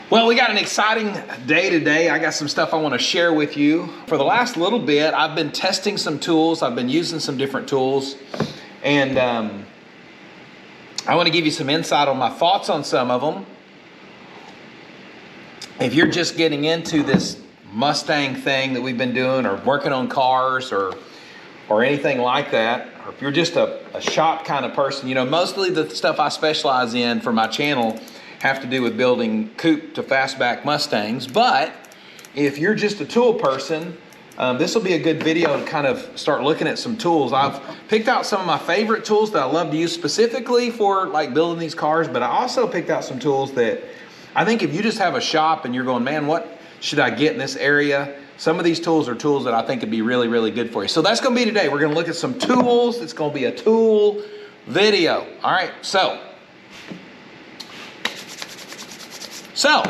Well, we got an exciting day today. I got some stuff I want to share with you. For the last little bit, I've been testing some tools. I've been using some different tools. And I want to give you some insight on my thoughts on some of them. If you're just getting into this Mustang thing that we've been doing, or working on cars, or anything like that, or if you're just a shop kind of person, you know, mostly the stuff I specialize in for my channel have to do with building coupe to fastback Mustangs. But if you're just a tool person, this will be a good video to kind of start looking at some tools. I've picked out some of my favorite tools that I love to use specifically for like building these cars, but I also picked out some tools that I think if you just have a shop and you're going, man, what should I get in this area? Some of these tools are tools that I think would be really, really good for you. So that's going to be today. We're going to look at some tools. It's going to be a tool video. All right, so all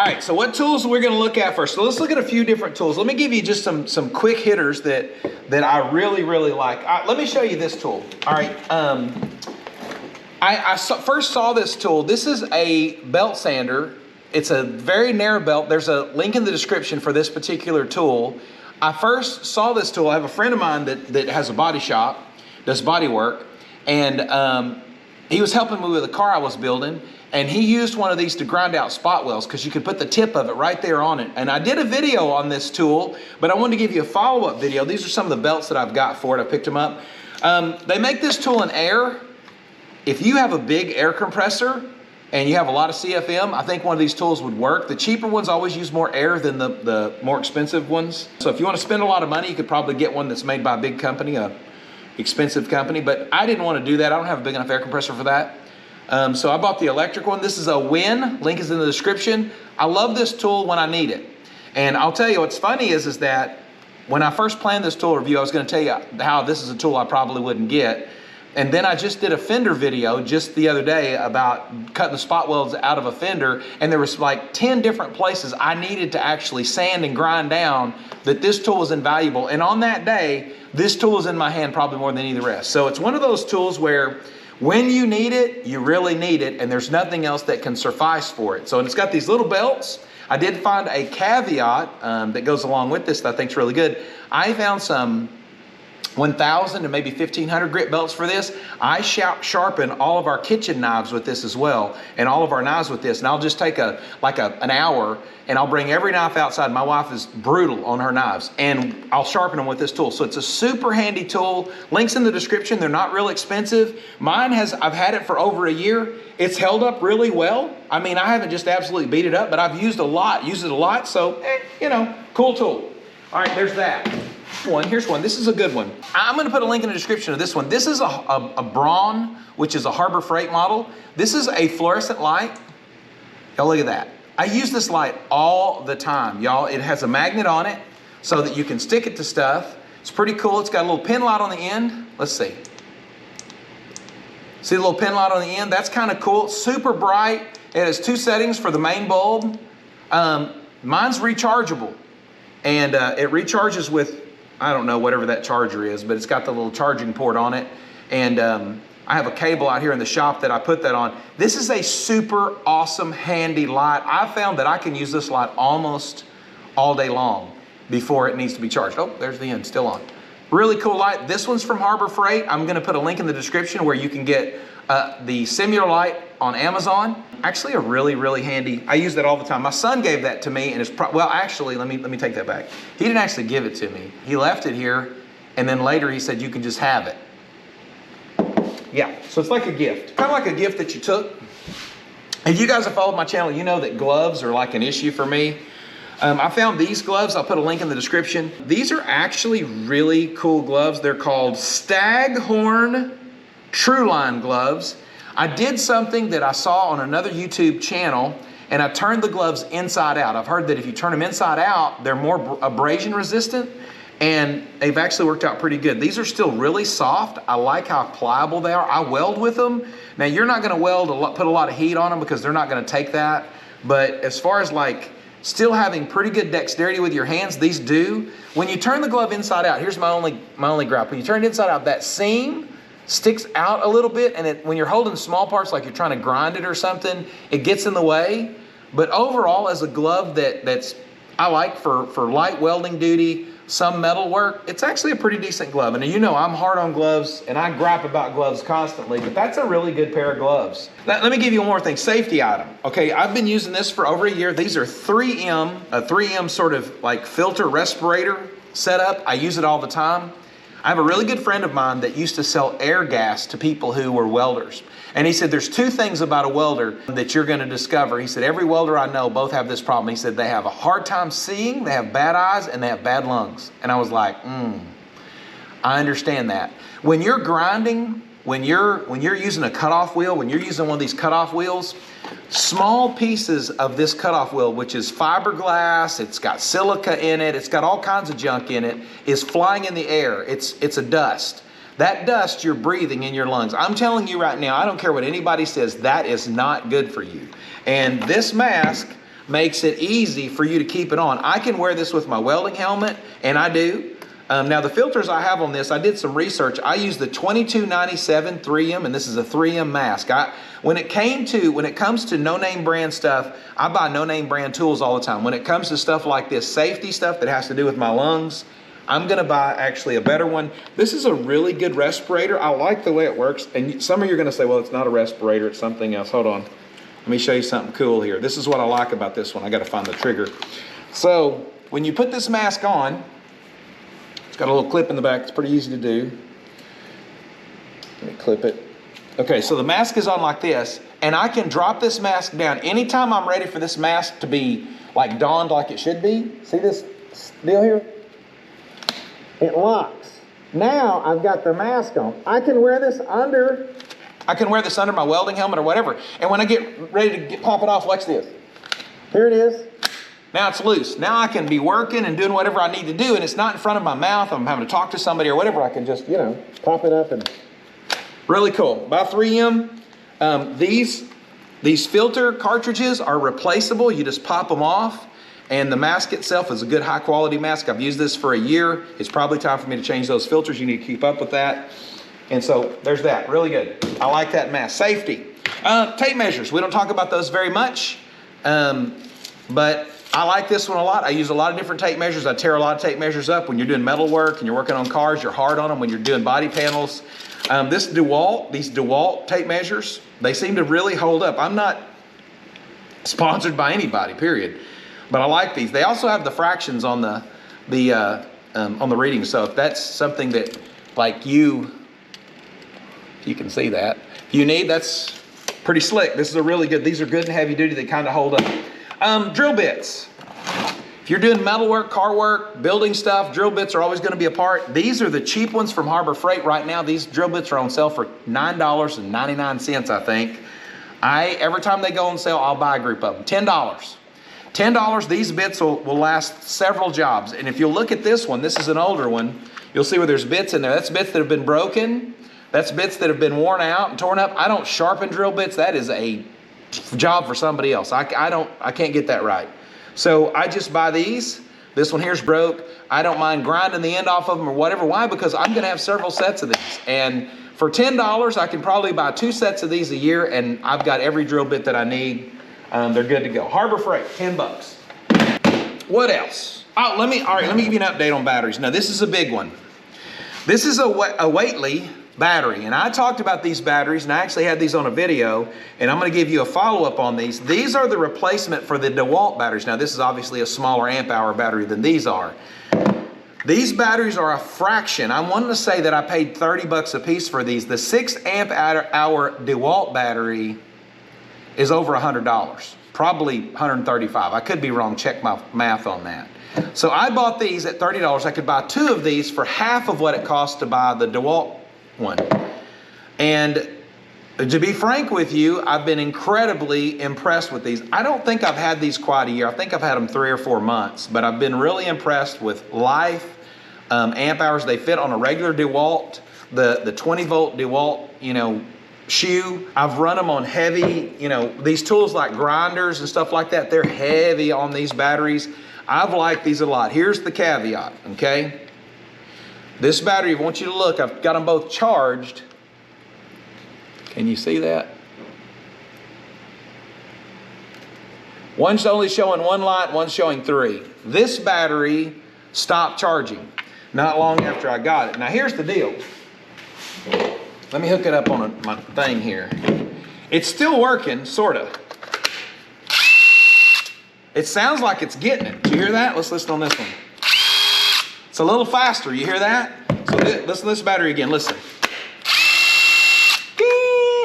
right, so what tools we're going to look at first? So let's look at a few different tools. Let me give you just some quick hitters that I really, really like. Let me show you this tool. All right, I first saw this tool. This is a belt sander. It's a very narrow belt. There's a link in the description for this particular tool. I first saw this tool. I have a friend of mine that has a body shop, does body work, and he was helping me with a car I was building, and he used one of these to grind out spot welds because you could put the tip of it right there on it. And I did a video on this tool, but I wanted to give you a follow-up video. These are some of the belts that I've got for it. I picked them up. They make this tool in air. If you have a big air compressor and you have a lot of CFM, I think one of these tools would work. The cheaper ones always use more air than the more expensive ones. So if you want to spend a lot of money, you could probably get one that's made by a big company, a expensive company, but I didn't want to do that. I don't have a big enough air compressor for that. So I bought the electric one. This is a Win. Link is in the description. I love this tool when I need it. And I'll tell you what's funny is that when I first planned this tool review, I was going to tell you how this is a tool I probably wouldn't get. And then I just did a fender video just the other day about cutting the spot welds out of a fender. And there was like 10 different places I needed to actually sand and grind down that this tool was invaluable. And on that day, this tool is in my hand probably more than any of the rest. So it's one of those tools where when you need it, you really need it, and there's nothing else that can suffice for it. So it's got these little belts. I did find a caveat that goes along with this that I think is really good. I found some 1,000 to maybe 1,500 grit belts for this. I sharpen all of our kitchen knives with this as well, and all of our knives with this. And I'll just take an hour, and I'll bring every knife outside. My wife is brutal on her knives, and I'll sharpen them with this tool. So it's a super handy tool. Links in the description. They're not real expensive. Mine I've had it for over a year. It's held up really well. I mean, I haven't just absolutely beat it up, but I've used it a lot. So, you know, cool tool. All right, there's that. Here's one. This is a good one. I'm going to put a link in the description of this one. This is a Braun, which is a Harbor Freight model. This is a fluorescent light. Y'all look at that. I use this light all the time, y'all. It has a magnet on it so that you can stick it to stuff. It's pretty cool. It's got a little pin light on the end. Let's see. See the little pin light on the end? That's kind of cool. It's super bright. It has 2 settings for the main bulb. Mine's rechargeable, and it recharges with, I don't know, whatever that charger is, but it's got the little charging port on it. And I have a cable out here in the shop that I put that on. This is a super awesome, handy light. I found that I can use this light almost all day long before it needs to be charged. Oh, there's the end, still on. Really cool light. This one's from Harbor Freight. I'm going to put a link in the description where you can get the Simula light on Amazon. Actually, a really, really handy. I use that all the time. My son gave that to me, and it's well, actually, let me take that back. He didn't actually give it to me. He left it here, and then later he said you can just have it. Yeah, so it's like a gift, kind of like a gift that you took. If you guys have followed my channel, you know that gloves are like an issue for me. I found these gloves. I'll put a link in the description. These are actually really cool gloves. They're called Staghorn Truline gloves. I did something that I saw on another YouTube channel, and I turned the gloves inside out. I've heard that if you turn them inside out, they're more abrasion resistant, and they've actually worked out pretty good. These are still really soft. I like how pliable they are. I weld with them. Now, you're not going to put a lot of heat on them because they're not going to take that, but as far as like still having pretty good dexterity with your hands, these do. When you turn the glove inside out, here's my only gripe. When you turn it inside out, that seam sticks out a little bit, and when you're holding small parts like you're trying to grind it or something, it gets in the way. But overall, as a glove that's I like for light welding duty, some metal work, it's actually a pretty decent glove. And you know I'm hard on gloves, and I gripe about gloves constantly, but that's a really good pair of gloves. Now, let me give you one more thing, safety item. Okay, I've been using this for over a year. These are 3M, a 3M sort of like filter respirator setup. I use it all the time. I have a really good friend of mine that used to sell air gas to people who were welders. And he said, there's two things about a welder that you're going to discover. He said, every welder I know both have this problem. He said, they have a hard time seeing, they have bad eyes, and they have bad lungs. And I was like, I understand that. When you're grinding, when you're using a cutoff wheel, when you're using one of these cutoff wheels, small pieces of this cutoff wheel, which is fiberglass, it's got silica in it, it's got all kinds of junk in it, is flying in the air. It's a dust. That dust you're breathing in your lungs. I'm telling you right now, I don't care what anybody says, that is not good for you. And this mask makes it easy for you to keep it on. I can wear this with my welding helmet, and I do. Now the filters I have on this, I did some research. I use the 2297 3M, and this is a 3M mask. When it comes to no-name brand stuff, I buy no-name brand tools all the time. When it comes to stuff like this, safety stuff that has to do with my lungs, I'm gonna buy actually a better one. This is a really good respirator. I like the way it works. And some of you are gonna say, well, it's not a respirator, it's something else. Hold on, let me show you something cool here. This is what I like about this one. I gotta find the trigger. So when you put this mask on, it's got a little clip in the back. It's pretty easy to do. Let me clip it. Okay, so the mask is on like this, and I can drop this mask down anytime I'm ready for this mask to be like donned like it should be. See this deal here? It locks. Now I've got the mask on. I can wear this under my welding helmet or whatever. And when I get ready to pop it off, watch this. Here it is. Now it's loose. Now I can be working and doing whatever I need to do, and it's not in front of my mouth. I'm having to talk to somebody or whatever. I can just, pop it up, and really cool. By 3M, these filter cartridges are replaceable. You just pop them off. And the mask itself is a good high quality mask. I've used this for a year. It's probably time for me to change those filters. You need to keep up with that. And so there's that, really good. I like that mask. Safety. Tape measures, we don't talk about those very much, but I like this one a lot. I use a lot of different tape measures. I tear a lot of tape measures up. When you're doing metal work and you're working on cars, you're hard on them. When you're doing body panels, these DeWalt tape measures, they seem to really hold up. I'm not sponsored by anybody, period. But I like these. They also have the fractions on the reading. So if that's something that, like you can see that, you need, that's pretty slick. This is a really good, these are good and heavy duty. They kind of hold up. Drill bits. If you're doing metal work, car work, building stuff, drill bits are always going to be a part. These are the cheap ones from Harbor Freight right now. These drill bits are on sale for $9.99, I think. Every time they go on sale, I'll buy a group of them. $10. $10, these bits will last several jobs. And if you look at this one, this is an older one, you'll see where there's bits in there. That's bits that have been broken. That's bits that have been worn out and torn up. I don't sharpen drill bits. That is a job for somebody else. I can't get that right. So I just buy these. This one here's broke. I don't mind grinding the end off of them or whatever. Why? Because I'm gonna have several sets of these. And for $10, I can probably buy 2 sets of these a year, and I've got every drill bit that I need. They're good to go. Harbor Freight, $10. What else? All right, let me give you an update on batteries. Now, this is a big one. This is a Whately battery, and I talked about these batteries, and I actually had these on a video, and I'm going to give you a follow-up on these. These are the replacement for the DeWalt batteries. Now, this is obviously a smaller amp hour battery than these are. These batteries are a fraction. I wanted to say that I paid 30 bucks a piece for these. The 6 amp hour DeWalt battery is over $100, probably $135. I could be wrong, check my math on that. So I bought these at $30. I could buy 2 of these for half of what it costs to buy the DeWalt one. And to be frank with you, I've been incredibly impressed with these. I don't think I've had these quite a year. I think I've had them 3 or 4 months, but I've been really impressed with life, amp hours. They fit on a regular DeWalt, the 20 volt DeWalt, shoe. I've run them on heavy, these tools like grinders and stuff like that. They're heavy on these batteries. I've liked these a lot. Here's the caveat, okay? This battery, I want you to look, I've got them both charged, Can you see that? One's only showing one light, one's showing 3. This battery stopped charging not long after I got it. Now here's the deal. Let me hook it up on my thing here. It's still working, sort of. It sounds like it's getting it. Did you hear that? Let's listen on this one. It's a little faster. You hear that? So listen to this battery again. Listen.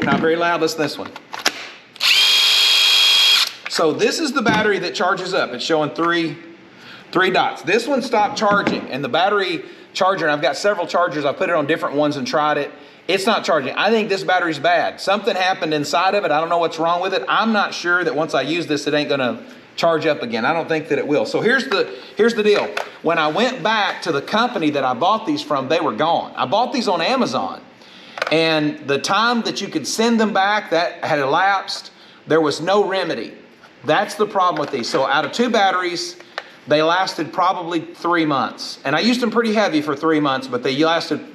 Not very loud. Listen to this one. So this is the battery that charges up. It's showing three dots. This one stopped charging, and the battery charger, and I've got several chargers. I put it on different ones and tried it. It's not charging. I think this battery's bad. Something happened inside of it. I don't know what's wrong with it. I'm not sure that once I use this, it ain't gonna charge up again. I don't think that it will. So here's the deal. When I went back to the company that I bought these from, they were gone. I bought these on Amazon, and the time that you could send them back, that had elapsed. There was no remedy. That's the problem with these. So out of 2 batteries, they lasted probably 3 months. And I used them pretty heavy for 3 months, but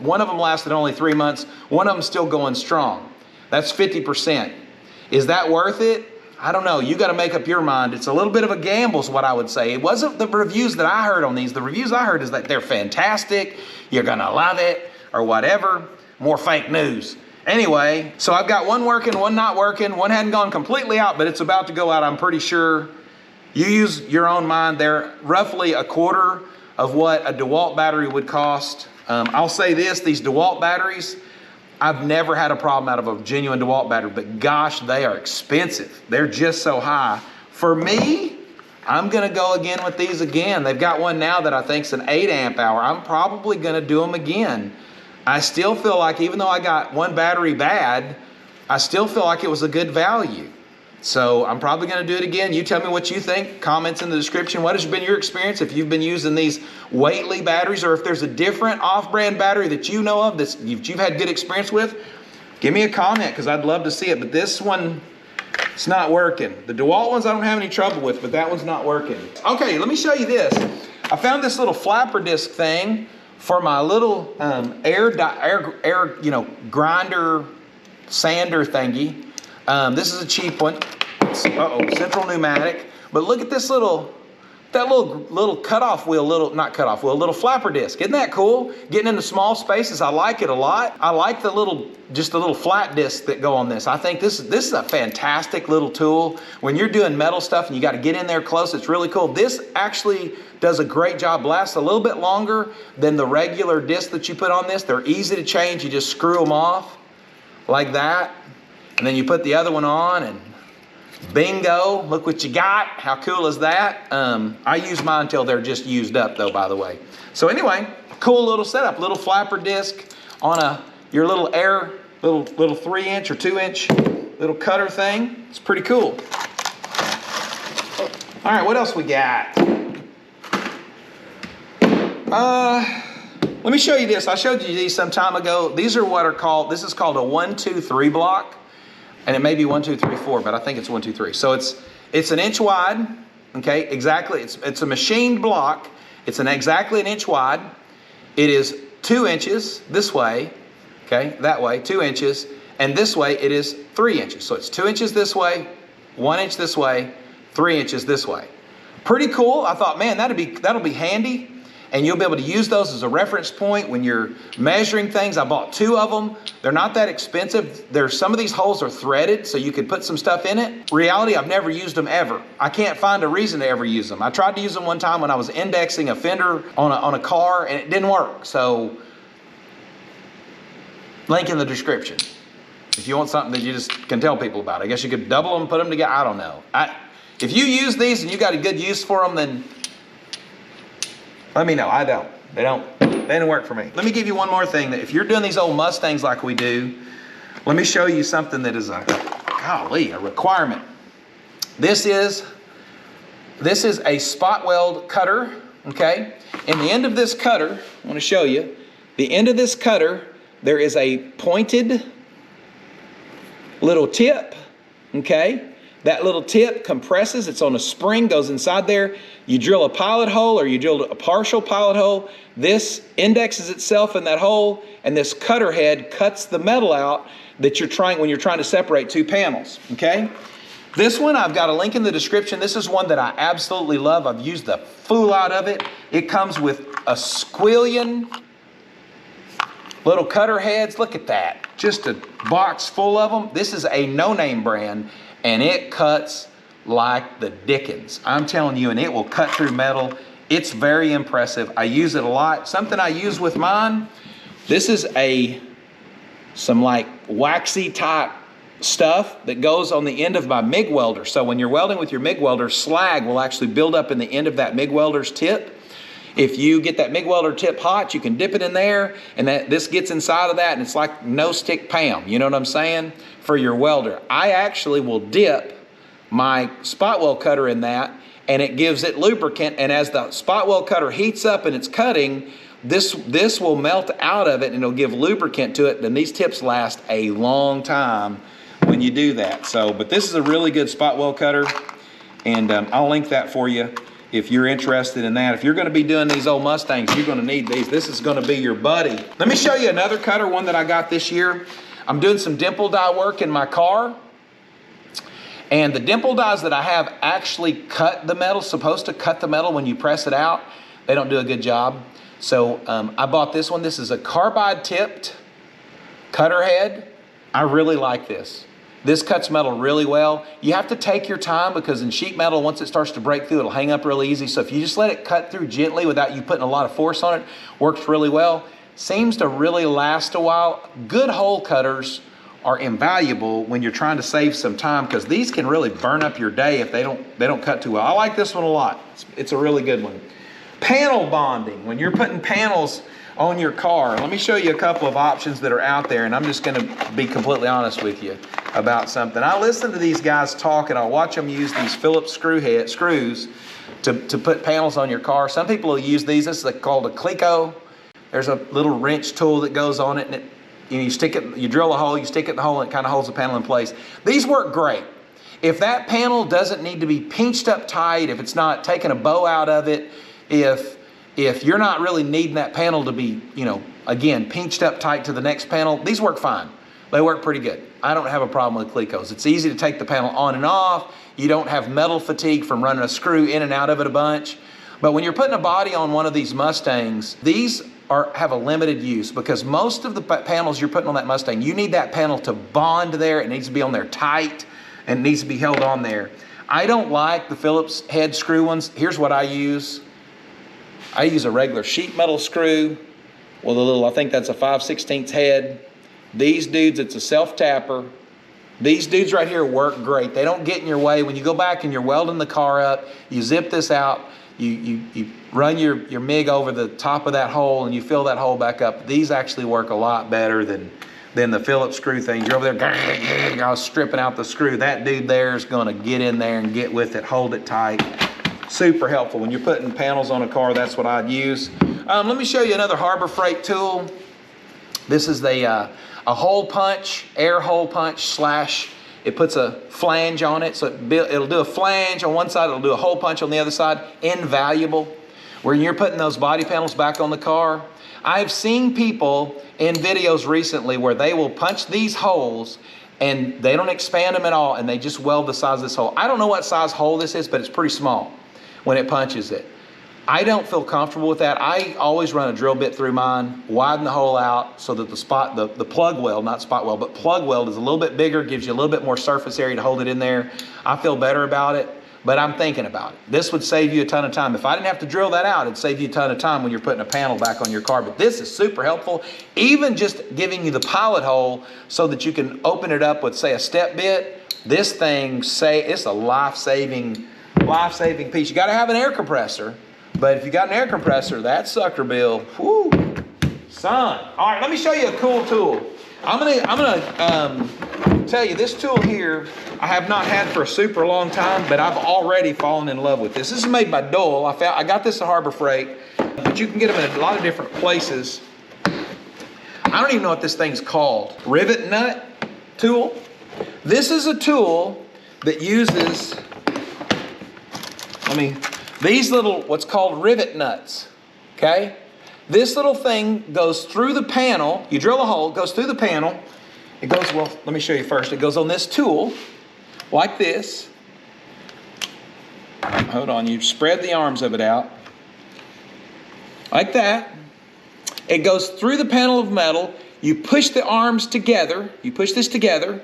one of them lasted only 3 months. One of them still going strong. That's 50%. Is that worth it? I don't know. You got to make up your mind. It's a little bit of a gamble is what I would say. It wasn't the reviews that I heard on these. The reviews I heard is that they're fantastic. You're going to love it or whatever. More fake news. Anyway, so I've got one working, one not working. One hadn't gone completely out, but it's about to go out, I'm pretty sure. You use your own mind. They're roughly a quarter of what a DeWalt battery would cost. I'll say this, these DeWalt batteries, I've never had a problem out of a genuine DeWalt battery, but gosh, they are expensive. They're just so high. For me, I'm gonna go again with these again. They've got one now that I think's an 8 amp hour. I'm probably gonna do them again. I still feel like even though I got one battery bad, I still feel like it was a good value. So I'm probably going to do it again. You tell me what you think. Comments in the description. What has been your experience if you've been using these Whately batteries, or if there's a different off-brand battery that you know of that you've had good experience with? Give me a comment because I'd love to see it. But this one, it's not working. The DeWalt ones I don't have any trouble with, but that one's not working. Okay, let me show you this. I found this little flapper disc thing for my little air grinder sander thingy. This is a cheap one. Central Pneumatic. But look at this little cutoff wheel, little flapper disc. Isn't that cool? Getting into small spaces, I like it a lot. I like the little flat discs that go on this. I think this is a fantastic little tool. When you're doing metal stuff and you got to get in there close, it's really cool. This actually does a great job. Lasts a little bit longer than the regular disc that you put on this. They're easy to change. You just screw them off like that. And then you put the other one on and bingo, look what you got. How cool is that? I use mine until they're just used up though, by the way. So anyway, cool little setup. Little flapper disc on your little little 3-inch or 2-inch little cutter thing. It's pretty cool. All right, what else we got? Let me show you this. I showed you these some time ago. These are this is called a 1, 2, 3 block. And it may be 1, 2, 3, 4, but I think it's 1, 2, 3. So it's 1 inch wide, okay? Exactly. It's a machined block. It's exactly 1 inch wide. It is 2 inches this way, okay? That way, 2 inches, and this way it is 3 inches. So it's 2 inches this way, 1 inch this way, 3 inches this way. Pretty cool. I thought, man, that'll be handy. And you'll be able to use those as a reference point when you're measuring things. I bought 2 of them. They're not that expensive. Some of these holes are threaded, so you could put some stuff in it. Reality, I've never used them ever. I can't find a reason to ever use them. I tried to use them one time when I was indexing a fender on a car, and it didn't work. So, link in the description. If you want something that you just can tell people about. I guess you could double them, put them together. I don't know. If you use these and you got a good use for them, then let me know. I don't. They didn't work for me. Let me give you one more thing. That if you're doing these old Mustangs like we do, let me show you something that is a requirement. This is a spot weld cutter, okay? In the end of this cutter, I want to show you, the end of this cutter, there is a pointed little tip, okay? That little tip compresses, it's on a spring, goes inside there. You drill a pilot hole or you drill a partial pilot hole. This indexes itself in that hole, and this cutter head cuts the metal out that you're trying when you're trying to separate two panels, okay? This one, I've got a link in the description. This is one that I absolutely love. I've used the fool out of it. It comes with a squillion little cutter heads. Look at that. Just a box full of them. This is a no-name brand, and it cuts like the dickens. I'm telling you, and it will cut through metal. It's very impressive. I use it a lot. Something I use with mine, this is some like waxy type stuff that goes on the end of my MIG welder. So when you're welding with your MIG welder, slag will actually build up in the end of that MIG welder's tip. If you get that MIG welder tip hot, you can dip it in there, and this gets inside of that, and it's like no stick Pam, you know what I'm saying, for your welder. I actually will dip my spot weld cutter in that, and it gives it lubricant, and as the spot weld cutter heats up and it's cutting, this will melt out of it, and it'll give lubricant to it, and these tips last a long time when you do that. So, but this is a really good spot weld cutter, and I'll link that for you if you're interested in that. If you're gonna be doing these old Mustangs, you're gonna need these. This is gonna be your buddy. Let me show you another cutter, one that I got this year. I'm doing some dimple die work in my car, and the dimple dies that I have actually cut the metal, supposed to cut the metal when you press it out. They don't do a good job. So I bought this one. This is a carbide tipped cutter head. I really like this. This cuts metal really well. You have to take your time because in sheet metal, once it starts to break through, it'll hang up really easy. So if you just let it cut through gently without you putting a lot of force on it, works really well. Seems to really last a while. Good hole cutters are invaluable when you're trying to save some time because these can really burn up your day if they don't cut too well. I like this one a lot. It's a really good one. Panel bonding. When you're putting panels on your car, let me show you a couple of options that are out there, and I'm just going to be completely honest with you about something. I listen to these guys talk, and I watch them use these Phillips screws to put panels on your car. Some people will use these. This is called a Cleco. There's a little wrench tool that goes on it, and you stick it, you drill a hole, you stick it in the hole, and it kind of holds the panel in place. These work great. If that panel doesn't need to be pinched up tight, if it's not taking a bow out of it, if you're not really needing that panel to be, again, pinched up tight to the next panel, these work fine. They work pretty good. I don't have a problem with Clecos. It's easy to take the panel on and off. You don't have metal fatigue from running a screw in and out of it a bunch. But when you're putting a body on one of these Mustangs, these have a limited use because most of the panels you're putting on that Mustang, you need that panel to bond there. It needs to be on there tight and it needs to be held on there. I don't like the Phillips head screw ones. Here's what I use. I use a regular sheet metal screw with a little, I think that's a 5/16 head. These dudes, it's a self-tapper. These dudes right here work great. They don't get in your way. When you go back and you're welding the car up, you zip this out, you run your MIG over the top of that hole and you fill that hole back up. These actually work a lot better than the Phillips screw things. You're over there stripping out the screw. That dude there is gonna get in there and get with it, hold it tight. Super helpful. When you're putting panels on a car, that's what I'd use. Let me show you another Harbor Freight tool. This is a hole punch, air hole punch / it puts a flange on it. So it'll do a flange on one side, it'll do a hole punch on the other side. Invaluable. When you're putting those body panels back on the car, I've seen people in videos recently where they will punch these holes and they don't expand them at all and they just weld the size of this hole. I don't know what size hole this is, but it's pretty small when it punches it. I don't feel comfortable with that. I always run a drill bit through mine, widen the hole out so that the plug weld, not spot weld, but plug weld is a little bit bigger, gives you a little bit more surface area to hold it in there. I feel better about it, but I'm thinking about it. This would save you a ton of time. If I didn't have to drill that out, it'd save you a ton of time when you're putting a panel back on your car. But this is super helpful. Even just giving you the pilot hole so that you can open it up with, say, a step bit. This thing, it's a life-saving piece. You gotta have an air compressor, but if you got an air compressor, that sucker bill, whoo, son. All right, let me show you a cool tool. I'm gonna tell you this tool here I have not had for a super long time, but I've already fallen in love with this. This is made by Dole. I got this at Harbor Freight, but you can get them in a lot of different places. I don't even know what this thing's called. Rivet nut tool. This is a tool that uses, these little, what's called rivet nuts, okay? This little thing goes through the panel. You drill a hole, it goes through the panel. It goes, well, let me show you first. It goes on this tool, like this. Hold on, you spread the arms of it out. Like that. It goes through the panel of metal. You push the arms together. You push this together.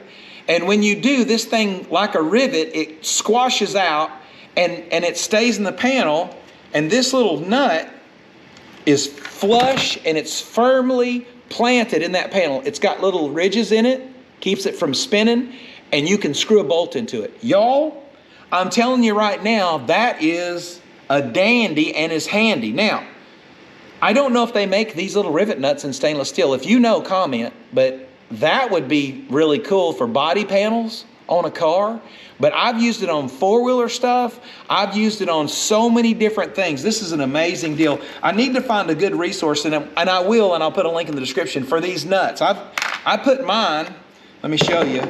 And when you do, this thing, like a rivet, it squashes out and it stays in the panel. And this little nut is flush and it's firmly planted in that panel. It's got little ridges in it, keeps it from spinning, and you can screw a bolt into it. Y'all, I'm telling you right now, that is a dandy and is handy. Now, I don't know if they make these little rivet nuts in stainless steel. If you know, comment, but that would be really cool for body panels on a car. But I've used it on four-wheeler stuff. I've used it on so many different things. This is an amazing deal. I need to find a good resource, and I will, and I'll put a link in the description for these nuts. I put mine, let me show you,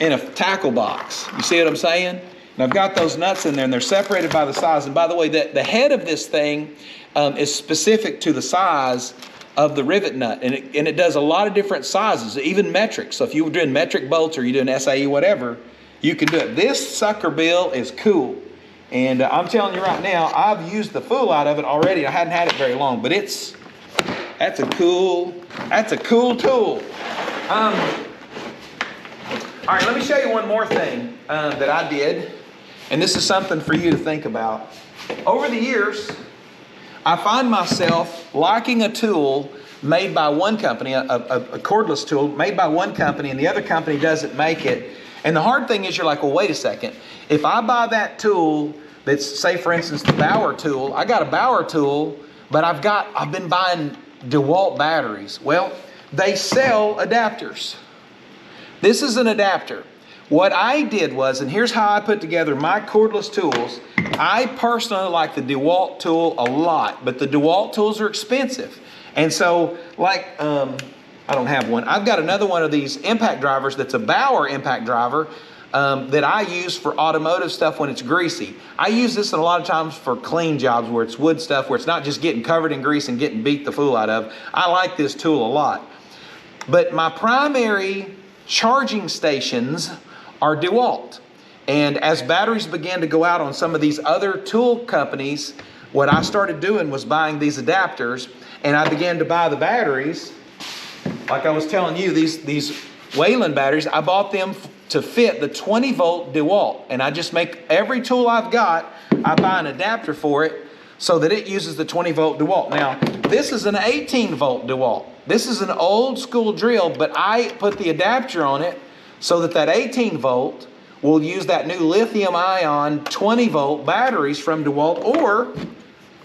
in a tackle box. You see what I'm saying? And I've got those nuts in there, and they're separated by the size. And by the way, the head of this thing is specific to the size of the rivet nut, and it does a lot of different sizes, even metric. So if you were doing metric bolts or you're doing SAE, whatever, you can do it. This sucker, Bill, is cool. And I'm telling you right now, I've used the fool out of it already. I hadn't had it very long, but that's a cool tool. All right, let me show you one more thing that I did. And this is something for you to think about. Over the years, I find myself liking a tool made by one company, a cordless tool made by one company, and the other company doesn't make it. And the hard thing is, you're like, well, wait a second. If I buy that tool that's, say, for instance, the Bauer tool, I got a Bauer tool, but I've been buying DeWalt batteries. Well, they sell adapters. This is an adapter. What I did was, and here's how I put together my cordless tools. I personally like the DeWalt tool a lot, but the DeWalt tools are expensive. And so, like, I don't have one. I've got another one of these impact drivers that's a Bauer impact driver that I use for automotive stuff when it's greasy. I use this a lot of times for clean jobs where it's wood stuff, where it's not just getting covered in grease and getting beat the fool out of. I like this tool a lot. But my primary charging stations are DeWalt. And as batteries began to go out on some of these other tool companies, what I started doing was buying these adapters, and I began to buy the batteries. Like I was telling you, these Whelen batteries, I bought them to fit the 20 volt DeWalt. And I just make every tool I've got, I buy an adapter for it so that it uses the 20 volt DeWalt. Now, this is an 18 volt DeWalt. This is an old school drill, but I put the adapter on it so that 18 volt will use that new lithium ion 20 volt batteries from DeWalt, or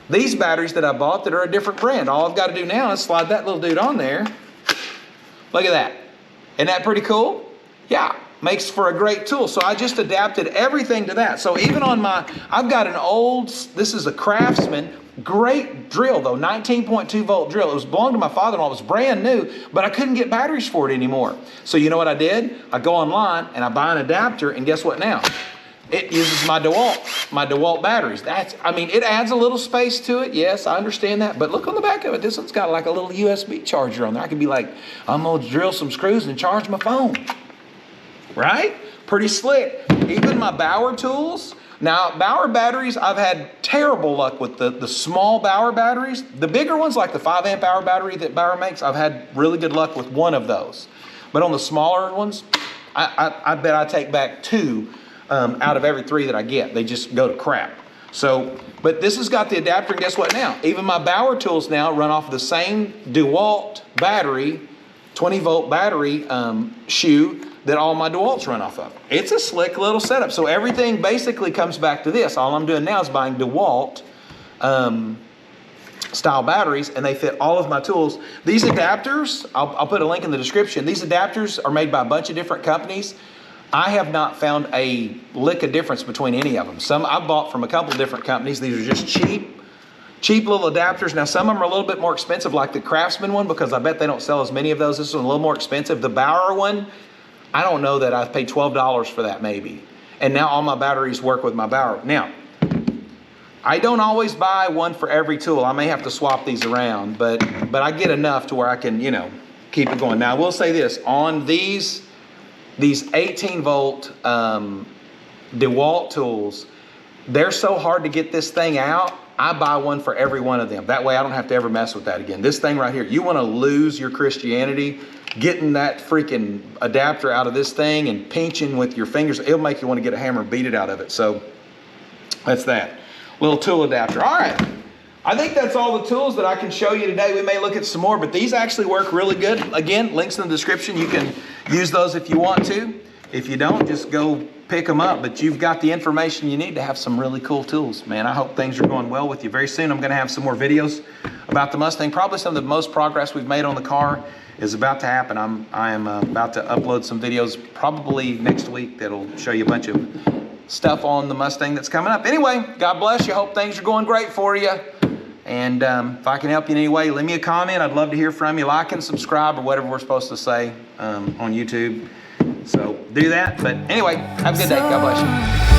these batteries that I bought that are a different brand. All I've got to do now is slide that little dude on there. Look at that. Isn't that pretty cool? Yeah, makes for a great tool. So I just adapted everything to that. So even on I've got an old, this is a Craftsman, great drill though, 19.2 volt drill. It was belonged to my father-in-law. It was brand new, but I couldn't get batteries for it anymore. So you know what I did? I go online and I buy an adapter, and guess what now? It uses my DeWalt batteries. It adds a little space to it. Yes, I understand that. But look on the back of it. This one's got like a little USB charger on there. I could be like, I'm going to drill some screws and charge my phone. Right? Pretty slick. Even my Bauer tools. Now, Bauer batteries, I've had terrible luck with the small Bauer batteries. The bigger ones, like the 5 amp hour battery that Bauer makes, I've had really good luck with one of those. But on the smaller ones, I bet I take back 2 out of every 3 that I get. They just go to crap. So, but this has got the adapter, and guess what now? Even my Bauer tools now run off of the same DeWalt battery, 20 volt battery shoe that all my DeWalts run off of. It's a slick little setup. So everything basically comes back to this. All I'm doing now is buying DeWalt style batteries, and they fit all of my tools. These adapters, I'll put a link in the description. These adapters are made by a bunch of different companies. I have not found a lick of difference between any of them. Some I've bought from a couple of different companies. These are just cheap little adapters. Now, some of them are a little bit more expensive, like the Craftsman one, because I bet they don't sell as many of those. This one's a little more expensive. The Bauer one, I don't know that I've paid $12 for that maybe. and now all my batteries work with my battery. Now, I don't always buy one for every tool. I may have to swap these around, but I get enough to where I can, you know, keep it going. Now, I will say this, on these 18 volt DeWalt tools, they're so hard to get this thing out. I buy one for every one of them. That way I don't have to ever mess with that again. This thing right here, you want to lose your Christianity, getting that freaking adapter out of this thing and pinching with your fingers, it'll make you want to get a hammer and beat it out of it. So that's that. Little tool adapter. All right. I think that's all the tools that I can show you today. We may look at some more, but these actually work really good. Again, links in the description. You can use those if you want to. If you don't, just go pick them up. But you've got the information you need to have some really cool tools, man. I hope things are going well with you. Very soon I'm going to have some more videos about the Mustang. Probably some of the most progress we've made on the car is about to happen. I am about to upload some videos probably next week that'll show you a bunch of stuff on the Mustang that's coming up. Anyway, God bless you. Hope things are going great for you. And if I can help you in any way, leave me a comment. I'd love to hear from you. Like and subscribe or whatever we're supposed to say on YouTube. So do that. But anyway, have a good day. God bless you.